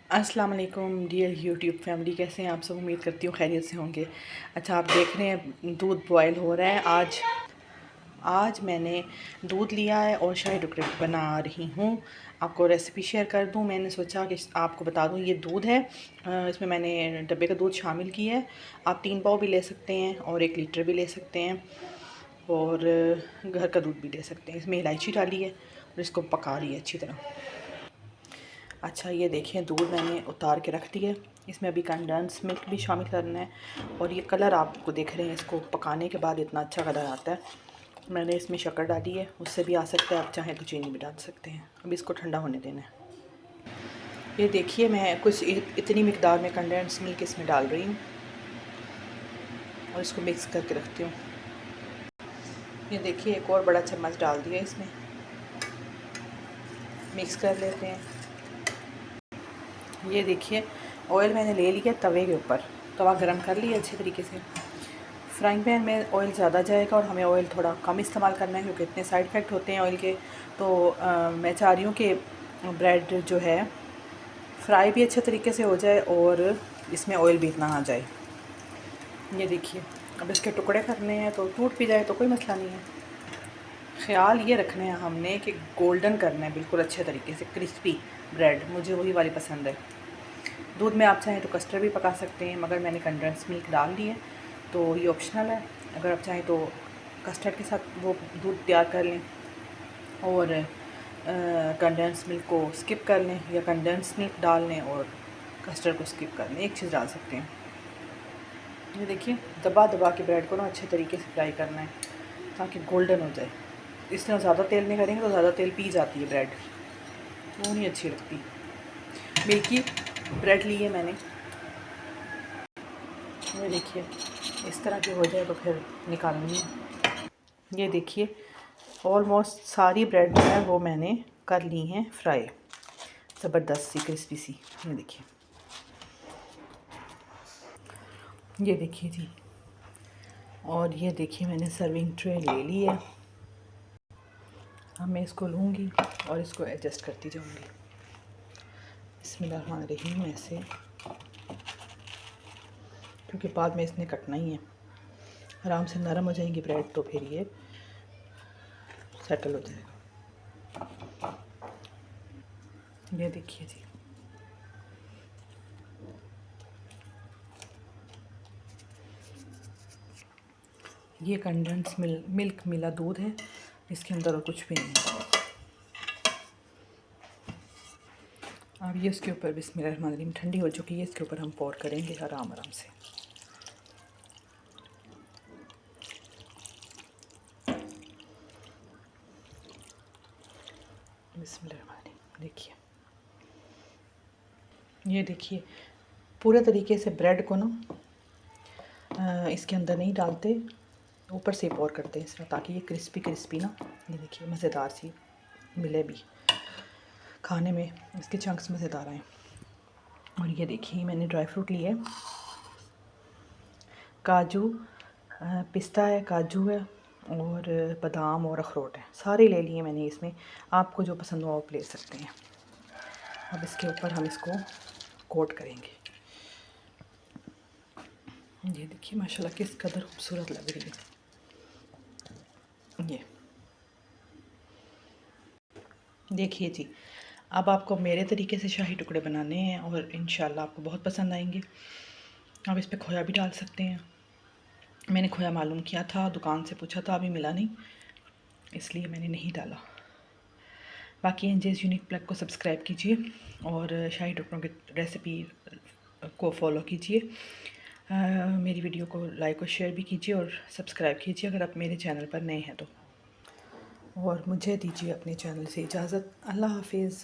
अस्सलाम वालेकुम dear YouTube family, कैसे हैं आप सब। उम्मीद करती हूँ खैरियत से होंगे। अच्छा, आप देख रहे हैं दूध बॉयल हो रहा है। आज मैंने दूध लिया है और शाही टुकड़े बना रही हूँ। आपको रेसिपी शेयर कर दूँ। मैंने सोचा कि आपको बता दूँ, ये दूध है। इसमें मैंने डब्बे का दूध शामिल किया है। आप 3 पाव भी ले सकते हैं और 1 लीटर भी ले सकते हैं, और घर का दूध भी ले सकते हैं। इसमें इलायची डाली है और इसको पका रही है अच्छी तरह। अच्छा, ये देखिए दूध मैंने उतार के रख दिया है। इसमें अभी कंडेंस मिल्क भी शामिल करना है, और ये कलर आपको देख रहे हैं, इसको पकाने के बाद इतना अच्छा कलर आता है। मैंने इसमें शक्कर डाली है, उससे भी आ सकता है, आप चाहें तो चीनी भी डाल सकते हैं। अभी इसको ठंडा होने देना है। ये देखिए मैं कुछ इतनी मिकदार में कंडेंस मिल्क इसमें डाल रही हूँ और इसको मिक्स करके रखती हूँ। ये देखिए एक और बड़ा चम्मच डाल दिया इसमें, मिक्स कर लेते हैं। ये देखिए ऑयल मैंने ले लिया तवे के ऊपर, तवा गरम कर लिया अच्छे तरीके से। फ्राइंग पैन में ऑयल ज़्यादा जाएगा और हमें ऑयल थोड़ा कम इस्तेमाल करना है, क्योंकि इतने साइड इफ़ेक्ट होते हैं ऑयल के। तो मैं चाह रही हूँ कि ब्रेड जो है फ्राई भी अच्छे तरीके से हो जाए और इसमें ऑयल भी इतना आ जाए। ये देखिए, अब इसके टुकड़े करने हैं, तो टूट भी जाए तो कोई मसला नहीं है। ख़्याल ये रखना है हमने कि गोल्डन करना है बिल्कुल अच्छे तरीके से, क्रिस्पी ब्रेड, मुझे वही वाली पसंद है। दूध में आप चाहें तो कस्टर्ड भी पका सकते हैं, मगर मैंने कंडेंस मिल्क डाल दी है तो ये ऑप्शनल है। अगर आप चाहें तो कस्टर्ड के साथ वो दूध तैयार कर लें और कंडेंस मिल्क को स्किप कर लें, या कंडेंस मिल्क डाल लें और कस्टर्ड को स्किप कर लें, एक चीज़ डाल सकते हैं। ये देखिए दबा दबा के ब्रेड को ना अच्छे तरीके से फ्राई करना है ताकि गोल्डन हो जाए। इस तरह ज़्यादा तेल में करेंगे तो ज़्यादा तेल पी जाती है ब्रेड, वो नहीं अच्छी लगती। मिल्की ब्रेड ली है मैंने, ये देखिए इस तरह की हो जाए तो फिर निकालनी है। ये देखिए ऑलमोस्ट सारी ब्रेड जो है वो मैंने कर ली हैं फ्राई, ज़बरदस्त सी क्रिस्पी सी। ये देखिए, ये देखिए जी। और ये देखिए मैंने सर्विंग ट्रे ले ली है। अब मैं इसको लूँगी और इसको एडजस्ट करती जाऊँगी। बिस्मिल्लाहिर्रहमानिर्रहीम ऐसे, क्योंकि बाद में इसने कटना ही है। आराम से नरम हो जाएंगी ब्रेड तो फिर ये सेटल हो जाएगा। ये देखिए जी, ये कंडेंस मिल्क मिला दूध है, इसके अंदर और कुछ भी नहीं है। अब ये इसके ऊपर बिस्मिल्लाहिर्रहमानिर्रहीम ठंडी हो चुकी है, इसके ऊपर हम पोर करेंगे आराम आराम से। बिस्मिल्लाहिर्रहमानिर्रहीम देखिए, ये देखिए पूरे तरीके से ब्रेड को ना इसके अंदर नहीं डालते, ऊपर से पोर करते हैं इस तरह, ताकि ये क्रिस्पी क्रिस्पी ना, ये देखिए मज़ेदार सी मिले भी, खाने में इसके चंक्स मज़ेदार आए। और ये देखिए मैंने ड्राई फ्रूट लिए, काजू, पिस्ता है, काजू है और बादाम और अखरोट है, सारे ले लिए मैंने। इसमें आपको जो पसंद हो आप ले सकते हैं। अब इसके ऊपर हम इसको कोट करेंगे। ये देखिए माशाल्लाह किस कदर खूबसूरत लग रही है। ये देखिए जी, अब आपको मेरे तरीके से शाही टुकड़े बनाने हैं और इंशाल्लाह आपको बहुत पसंद आएंगे। आप इस पर खोया भी डाल सकते हैं। मैंने खोया मालूम किया था, दुकान से पूछा था, अभी मिला नहीं, इसलिए मैंने नहीं डाला। बाकी एंजेस यूनिक प्लग को सब्सक्राइब कीजिए और शाही टुकड़ों की रेसिपी को फॉलो कीजिए। मेरी वीडियो को लाइक और शेयर भी कीजिए और सब्सक्राइब कीजिए अगर आप मेरे चैनल पर नए हैं तो। और मुझे दीजिए अपने चैनल से इजाज़त। अल्लाह हाफिज़।